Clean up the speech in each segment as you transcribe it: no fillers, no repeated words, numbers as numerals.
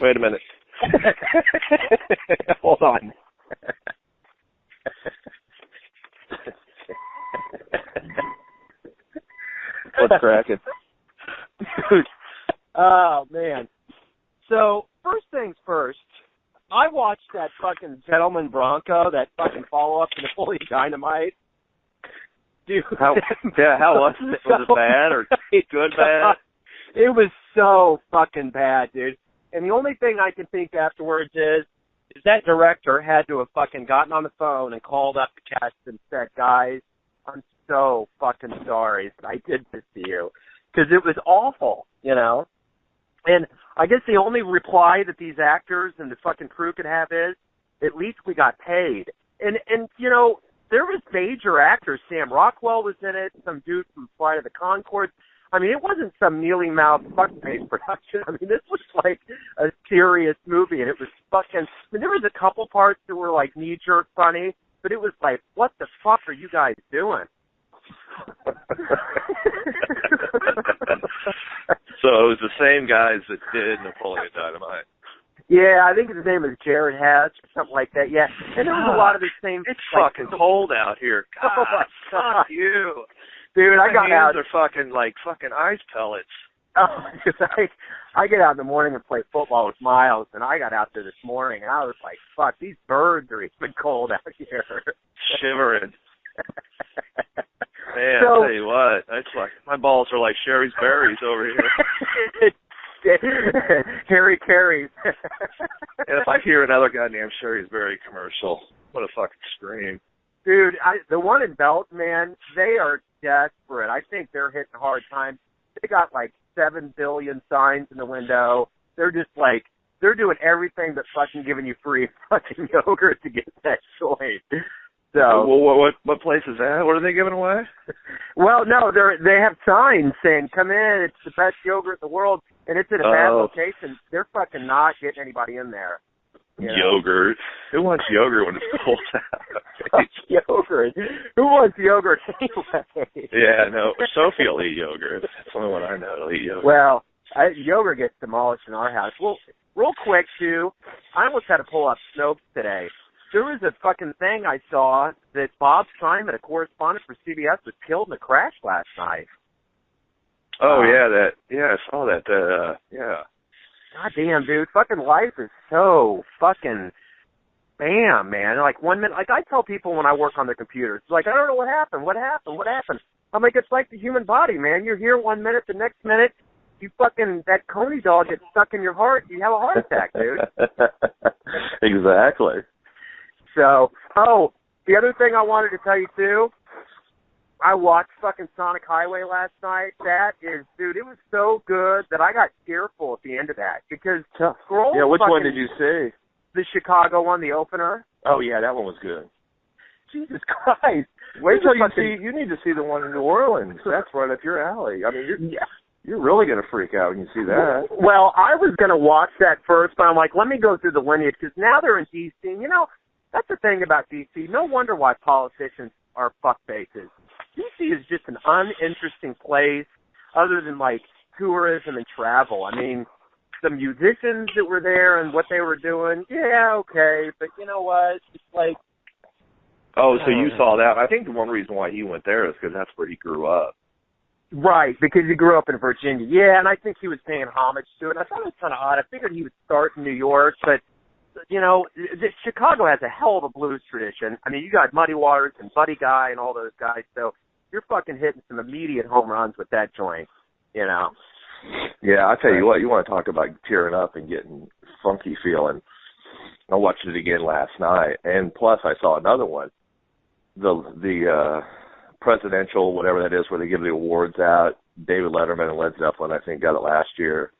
Wait a minute. Hold on. What's cracking? Dude. Oh, man. So, first things first, I watched that fucking Gentleman Bronco, that fucking follow-up to Napoleon Dynamite. Dude. How was it? Was it bad or good bad? It was so fucking bad, dude. And the only thing I can think afterwards is that director had to have fucking gotten on the phone and called up the cast and said, guys, I'm so fucking sorry that I did this to you. Because it was awful, you know? And I guess the only reply that these actors and the fucking crew could have is, at least we got paid. And you know, there was major actors. Sam Rockwell was in it, some dude from Flight of the Conchords. I mean, it wasn't some mealy-mouthed fuck-face production. I mean, this was like a serious movie, and it was fucking... I mean, there was a couple parts that were like knee-jerk funny, but it was like, what the fuck are you guys doing? So it was the same guys that did Napoleon Dynamite. Yeah, I think his name is Jared Hatch or something like that. Yeah, and there was a lot of the same. It's fucking cold out here. God, oh my God. Fuck you, dude! I got out. My hands are fucking like fucking ice pellets. Oh, because I get out in the morning and play football with Miles, and I got out there this morning, and I was like, "Fuck, these birds are even cold out here." Shivering. Man, So, I'll tell you what, it's like my balls are like Sherry's berries over here. Harry Carey's. And if I hear another goddamn Sherry's berry commercial, what a fucking scream. Dude, the one in Belton, man, they are desperate. I think they're hitting hard times. They got like 7 billion signs in the window. They're just like, they're doing everything but fucking giving you free fucking yogurt to get that joint. So, well, what place is that? What are they giving away? Well, no, they have signs saying, come in, it's the best yogurt in the world, and it's at a bad location. They're fucking not getting anybody in there. You know? Yogurt. Who wants yogurt when it's cold out? Yogurt. Who wants yogurt anyway? Yeah, no. Sophie will eat yogurt. That's the only one I know to eat yogurt. Well, yogurt gets demolished in our house. Well, real quick, too, I almost had to pull up Snopes today. There was a fucking thing I saw that Bob Simon, a correspondent for CBS, was killed in a crash last night. Oh, I saw that, yeah. God damn, dude, fucking life is so fucking bam, man. Like 1 minute, like I tell people when I work on the computers, like, I don't know what happened. I'm like, it's like the human body, man. You're here 1 minute, the next minute, you fucking, that Coney dog gets stuck in your heart, you have a heart attack, dude. Exactly. So, the other thing I wanted to tell you, too, I watched fucking Sonic Highway last night. That is, dude, it was so good that I got tearful at the end of that. Because Grohl... Yeah, which one did you see? The Chicago one, the opener. Oh, yeah, that one was good. Jesus Christ. Wait till you need to see the one in New Orleans. That's right up your alley. I mean, you're really going to freak out when you see that. Well, I was going to watch that first, but I'm like, let me go through the lineage, because now they're in D.C., and, you know, that's the thing about D.C. No wonder why politicians are fuckfaces. D.C. is just an uninteresting place other than, like, tourism and travel. I mean, the musicians that were there and what they were doing, yeah, okay, but you know what? It's like... Oh, so you saw that. I think the one reason why he went there is because that's where he grew up. Right, because he grew up in Virginia. Yeah, and I think he was paying homage to it. I thought it was kind of odd. I figured he would start in New York, but... You know, Chicago has a hell of a blues tradition. I mean, you got Muddy Waters and Buddy Guy and all those guys, so you're fucking hitting some immediate home runs with that joint, you know. Yeah, I tell you what, you want to talk about tearing up and getting funky feeling. I watched it again last night, and plus I saw another one, the presidential, whatever that is, where they give the awards out. David Letterman and Led Zeppelin, I think, got it last year.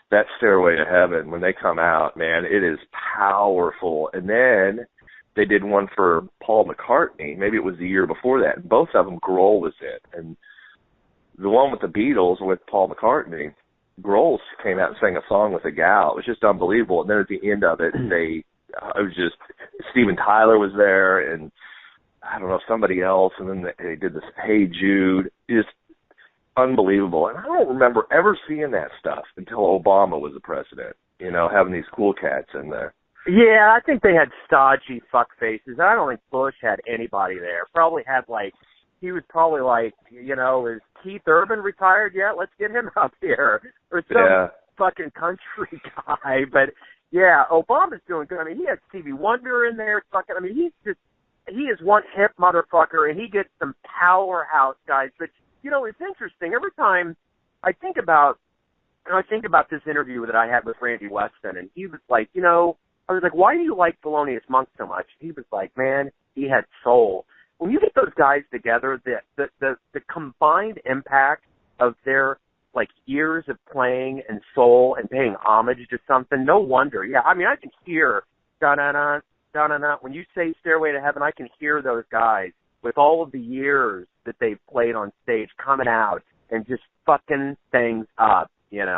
That Stairway to Heaven, when they come out, man, it is powerful. And then they did one for Paul McCartney. Maybe it was the year before that. And both of them, Grohl was in. And the one with the Beatles with Paul McCartney, Grohl came out and sang a song with a gal. It was just unbelievable. And then at the end of it, it was just, Steven Tyler was there, and I don't know, somebody else. And then they did this Hey Jude. Just unbelievable. And I don't remember ever seeing that stuff until Obama was the president. having these cool cats in there. Yeah, I think they had stodgy fuck faces. I don't think Bush had anybody there. Probably had he was probably is Keith Urban retired yet? Let's get him up here. Or some fucking country guy. But yeah, Obama's doing good. I mean, he had Stevie Wonder in there. He is one hip motherfucker, and he gets some powerhouse guys. But, it's interesting. Every time I think about this interview that I had with Randy Weston, and he was like, I was like, why do you like Thelonious Monk so much? He was like, man, he had soul. When you get those guys together, the combined impact of their years of playing and soul and paying homage to something, no wonder. Yeah, I mean, I can hear da-na-na, da-na-na. When you say Stairway to Heaven, I can hear those guys with all of the years that they've played on stage coming out and just fucking things up, Yeah,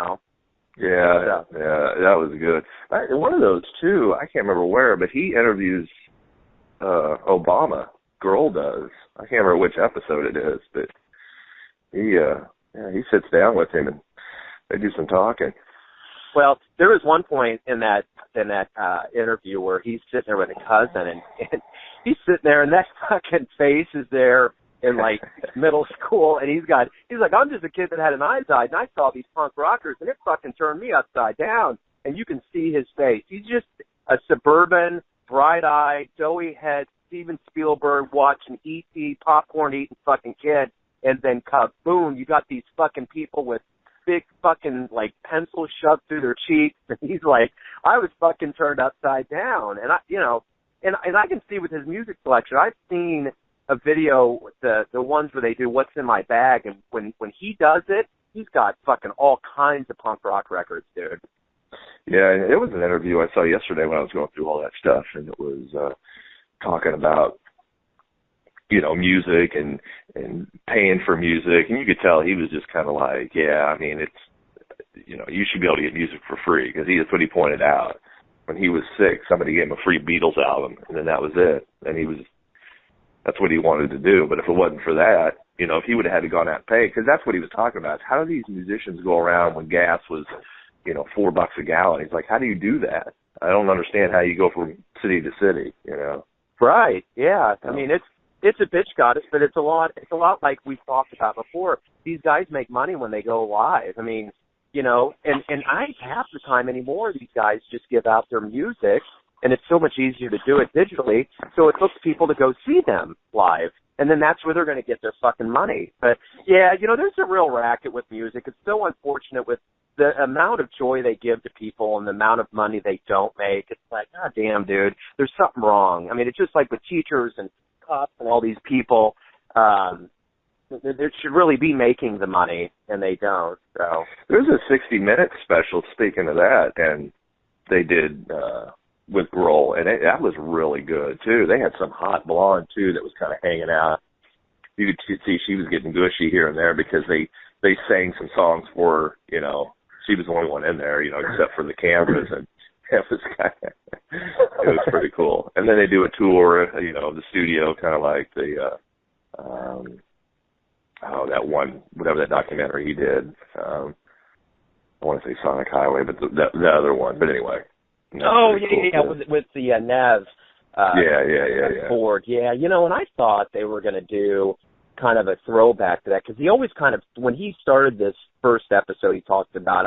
that was good. One of those, too, I can't remember where, but he interviews Obama. Grohl does. I can't remember which episode it is, but he sits down with him and they do some talking. Well, there was one point in that interview where he's sitting there with a cousin and he's sitting there and that fucking face is there in middle school, and he's like, I'm just a kid that had an eye died, and I saw these punk rockers, and it fucking turned me upside down. And you can see his face. He's just a suburban, bright-eyed, doughy head, Steven Spielberg watching E.T. popcorn eating fucking kid, and then kaboom, you got these fucking people with big fucking pencils shoved through their cheeks, and he's like, I was fucking turned upside down, and I can see with his music selection, I've seen a video, the ones where they do What's in My Bag, and when he does it, he's got fucking all kinds of punk rock records, dude. Yeah, it was an interview I saw yesterday when I was going through all that stuff, and it was talking about, music and paying for music, and you could tell he was just kind of like, yeah, I mean, it's, you should be able to get music for free, because that's what he pointed out. When he was sick, somebody gave him a free Beatles album, and then that was it, and that's what he wanted to do. But if it wasn't for that, if he would have had to go out and pay, because that's what he was talking about. How do these musicians go around when gas was, $4 a gallon? He's like, how do you do that? I don't understand how you go from city to city, Right. Yeah. I mean, it's a bitch goddess, but it's a lot like we've talked about before. These guys make money when they go live. I mean, and I half the time anymore, these guys just give out their music, and it's so much easier to do it digitally, so it hooks people to go see them live. And then that's where they're going to get their fucking money. But, yeah, there's a real racket with music. It's so unfortunate with the amount of joy they give to people and the amount of money they don't make. It's like, God damn, dude, there's something wrong. I mean, it's just like with teachers and cops and all these people. They should really be making the money, and they don't. So there's a 60 Minutes special, speaking of that, and they did with Grohl, and that was really good, too. They had some hot blonde, too, that was kind of hanging out. You could see she was getting gushy here and there because they sang some songs for her, she was the only one in there, except for the cameras, and this guy. It was pretty cool. And then they do a tour, of the studio, kind of like the, that one, whatever that documentary he did. I want to say Sonic Highway, but the other one. But anyway. Oh, yeah, with the Nev. Yeah. Board. Yeah, and I thought they were going to do kind of a throwback to that, because he always kind of, when he started this first episode he talked about,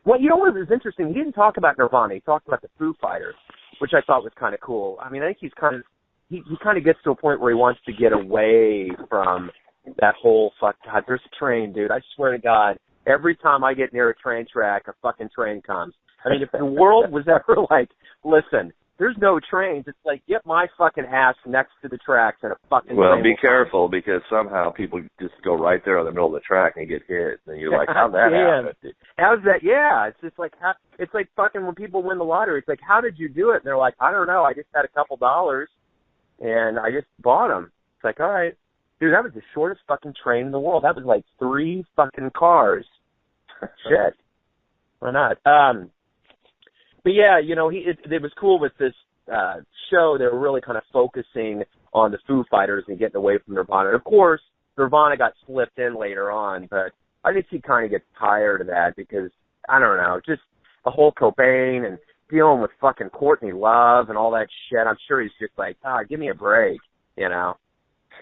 what was interesting, he didn't talk about Nirvana, he talked about the Foo Fighters, which I thought was kind of cool. I mean, I think he kind of gets to a point where he wants to get away from that whole God, there's a train, dude. I swear to God, every time I get near a train track, a fucking train comes. I mean, if the world was ever like, listen, there's no trains, it's like, get my fucking ass next to the tracks and a fucking Well, train be careful, because somehow people just go right there in the middle of the track and get hit. And you're like, how'd that happen? How's that? Yeah, it's just like, it's like fucking when people win the lottery. It's like, how did you do it? And they're like, I don't know. I just had a couple dollars and I just bought them. It's like, all right. Dude, that was the shortest fucking train in the world. That was like 3 fucking cars. Shit. Why not? But yeah, it was cool with this show. They were really kind of focusing on the Foo Fighters and getting away from Nirvana. And of course, Nirvana got slipped in later on, but I think he kind of gets tired of that because, I don't know, just the whole Cobain and dealing with fucking Courtney Love and all that shit. I'm sure he's just like, give me a break, you know?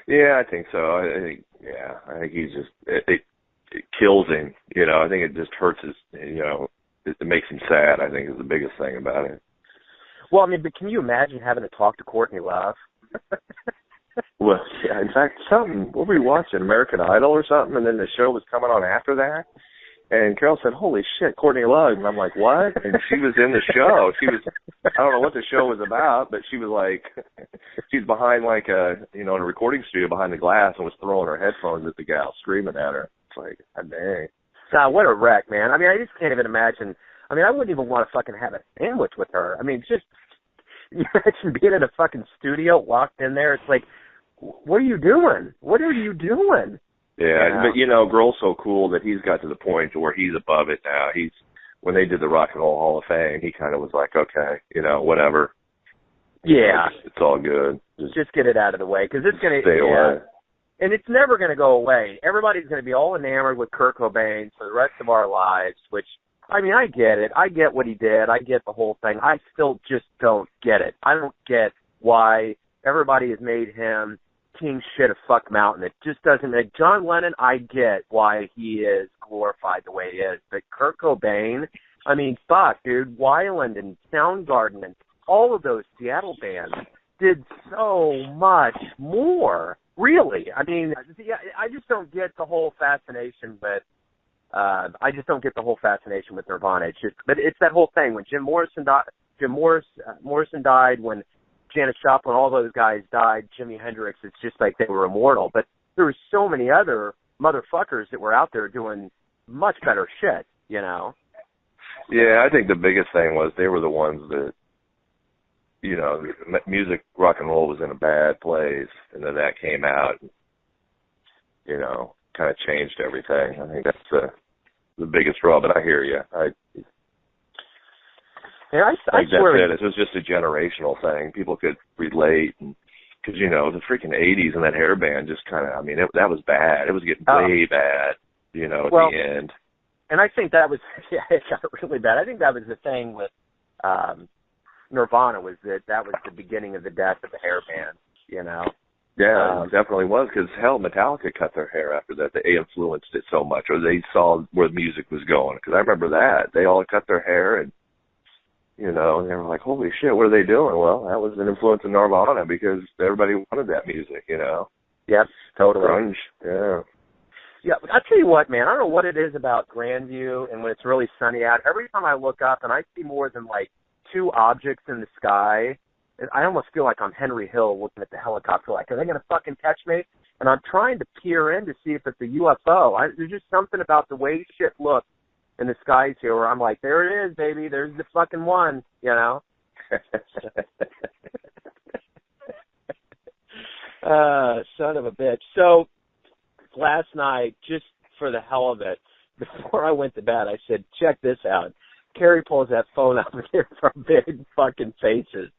Yeah, I think so. I think he's just, it kills him, you know. I think it just hurts his, you know, it makes him sad, I think, is the biggest thing about it. Well, I mean, but can you imagine having to talk to Courtney Love? Well, yeah, in fact, what were we watching, American Idol or something, and then the show was coming on after that, and Carol said, holy shit, Courtney Love, and I'm like, what? And she was in the show. She was, I don't know what the show was about, but she was like, she's behind like in a recording studio behind the glass and was throwing her headphones at the gal, screaming at her. It's like, God dang. God, what a wreck, man. I mean, I just can't even imagine. I mean, I wouldn't even want to fucking have a sandwich with her. I mean, just imagine being in a fucking studio, locked in there. It's like, what are you doing? What are you doing? Yeah, but, you know, Grohl's so cool that he's got to the point to where he's above it now. When they did the Rock and Roll Hall of Fame, he kind of was like, okay, you know, whatever. Yeah. It's all good. Just get it out of the way, because it's going to stay away. And it's never going to go away. Everybody's going to be all enamored with Kurt Cobain for the rest of our lives, which, I mean, I get it. I get what he did. I get the whole thing. I still just don't get it. I don't get why everybody has made him king shit of fuck mountain. It just doesn't make John Lennon, I get why he is glorified the way he is. But Kurt Cobain, I mean, fuck, dude, Weiland and Soundgarden and all of those Seattle bands did so much more. Really. I mean, I just don't get the whole fascination with Nirvana. It's just, but it's that whole thing when Morrison died, when Janis Joplin, all those guys died, Jimi Hendrix, it's just like they were immortal. But there were so many other motherfuckers that were out there doing much better shit, you know? Yeah, I think the biggest thing was they were the ones that, you know, music, rock and roll was in a bad place, and then that came out, and, you know, kind of changed everything. I think that's the biggest draw, but I hear you. I swear it was just a generational thing. People could relate, because, you know, the freaking 80s and that hair band just kind of, I mean, that was bad. It was getting way bad, you know, at the end. And I think that was, it got really bad. I think that was the thing with Nirvana, was that was the beginning of the death of the hair band, you know? Yeah, it definitely was, because, hell, Metallica cut their hair after that. They influenced it so much, or they saw where the music was going. Because I remember that. They all cut their hair, and, you know, and they were like, holy shit, what are they doing? Well, that was an influence of Nirvana, because everybody wanted that music, you know? Yep, totally. Grunge, yeah. Yeah, I'll tell you what, man, I don't know what it is about Grandview and when it's really sunny out. Every time I look up and I see more than, like, 2 objects in the sky, I almost feel like I'm Henry Hill looking at the helicopter, like, are they going to fucking catch me? And I'm trying to peer in to see if it's a UFO. There's just something about the way shit looks in the skies here where I'm like, there it is, baby. There's the fucking one, you know? Son of a bitch. So last night, just for the hell of it, before I went to bed, I said, check this out. Carrie pulls that phone out here from big fucking faces,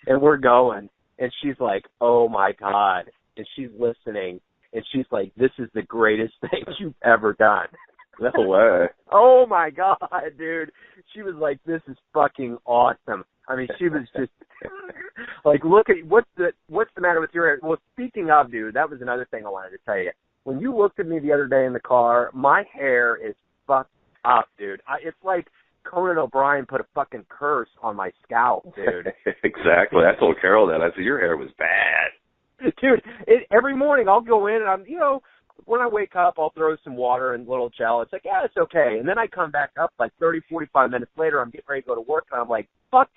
and we're going. And she's like, oh, my God. And she's listening, and she's like, this is the greatest thing you've ever done. No way. Oh, my God, dude. She was like, this is fucking awesome. I mean, she was just like, look at, what's the matter with your hair? Well, speaking of, dude, that was another thing I wanted to tell you. When you looked at me the other day in the car, my hair is fucked up, dude. It's like Conan O'Brien put a fucking curse on my scalp, dude. Exactly. I told Carol that. I said, your hair was bad. Dude, every morning I'll go in and I'm, you know, when I wake up, I'll throw some water and a little gel. It's like, yeah, it's okay. And then I come back up like 30, 45 minutes later. I'm getting ready to go to work, and I'm like, fuck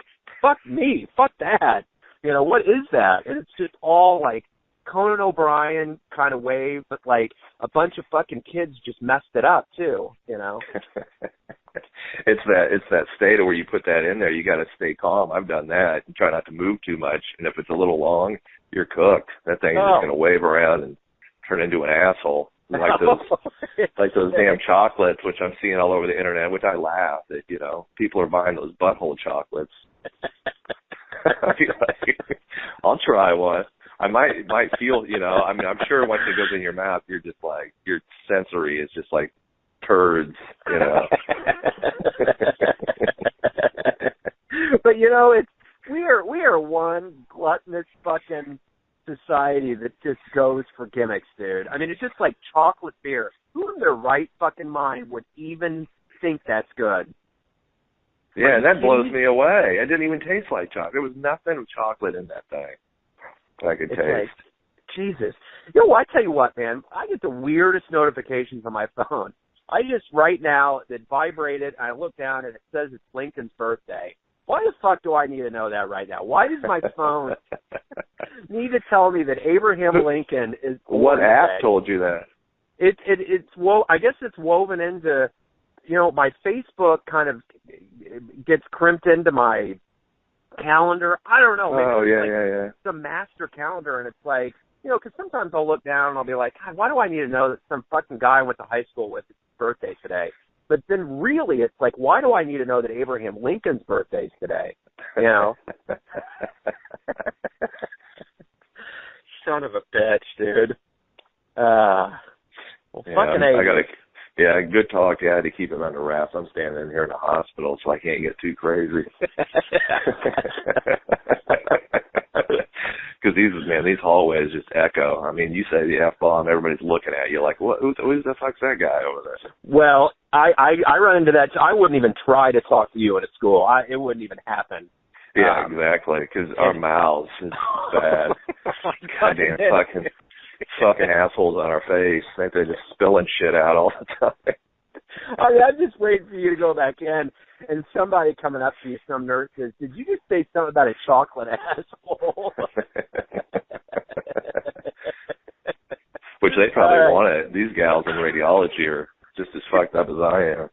me. Fuck that. You know, what is that? And it's just all like Conan O'Brien kind of wave, but like a bunch of fucking kids just messed it up too, you know? It's that state of where you put that in there. You got to stay calm. I've done that. And try not to move too much. And if it's a little long, you're cooked. That thing is just going to wave around and turn into an asshole. Like those damn chocolates, which I'm seeing all over the internet, which I laugh that, you know, people are buying those butthole chocolates. I'll try one. I might feel, you know, I mean, I'm sure once it goes in your mouth, you're just like, your sensory is just like turds, you know. we are one gluttonous fucking society that just goes for gimmicks, dude. I mean, it's just like chocolate beer. Who in their right fucking mind would even think that's good? Yeah, and that blows me away. It didn't even taste like chocolate. There was nothing of chocolate in that thing I could taste. Like, Jesus. I tell you what, man. I get the weirdest notifications on my phone. I just, right now, it vibrated, and I look down, and it says it's Lincoln's birthday. Why the fuck do I need to know that right now? Why does my phone need to tell me that Abraham Lincoln is born What app today? told you that? I guess it's woven into, my Facebook kind of gets crimped into my calendar. I don't know. Maybe yeah. It's a master calendar, and it's like, because sometimes I'll look down and I'll be like, God, why do I need to know that some fucking guy I went to high school with is his birthday today? But then really it's like, why do I need to know that Abraham Lincoln's birthday's today? Son of a bitch, dude. Fucking A. Good talk. Yeah, I had to keep it under wraps. I'm standing in here in the hospital, so I can't get too crazy. Because these hallways just echo. I mean, you say the F-bomb, everybody's looking at you like, what? Who the fuck's that guy over there? Well, I run into that. I wouldn't even try to talk to you at a school. It wouldn't even happen. Yeah, exactly. Because our mouths is bad. Goddamn fucking assholes on our face. Think they're just spilling shit out all the time. I'm just waiting for you to go back in and somebody coming up to you, some nurse says, did you just say something about a chocolate asshole? Which they probably want it. These gals in radiology are just as fucked up as I am.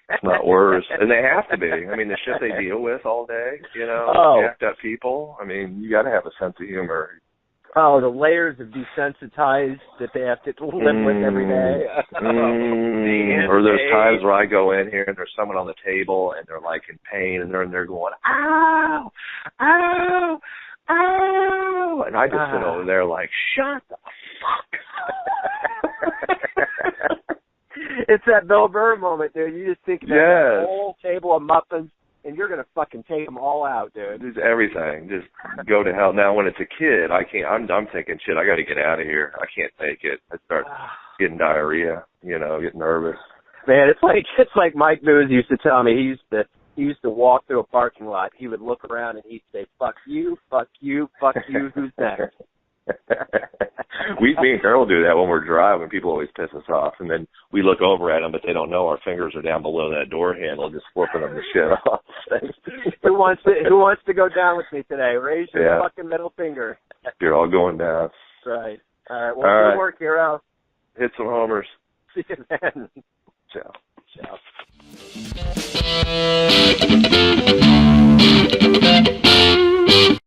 It's not worse. And they have to be. I mean, the shit they deal with all day, jacked up people. I mean, you got to have a sense of humor. Oh, the layers of desensitized that they have to live with every day. Or there's times where I go in here and there's someone on the table and they're like in pain and they're in there going, ow, ow, ow. And I just sit over there like, shut the fuck. It's that Bill Burr moment, dude. You just think about that whole table of muffins and you're gonna fucking take them all out, dude. Just everything, just go to hell. Now, when it's a kid, I can't. I'm thinking, shit, I got to get out of here. I can't take it. I start getting diarrhea. Get nervous. Man, it's like Mike Booz used to tell me. He used to walk through a parking lot. He would look around and he'd say, "Fuck you, fuck you, fuck you. Who's next?" Me and Carol do that when we're driving. People always piss us off, and then we look over at them, but they don't know our fingers are down below that door handle, just flipping them the shit off. Who wants to go down with me today? Raise your fucking middle finger. You're all going down. That's right. All right. Well, good work, hero. Hit some homers. See you then. Ciao. Ciao.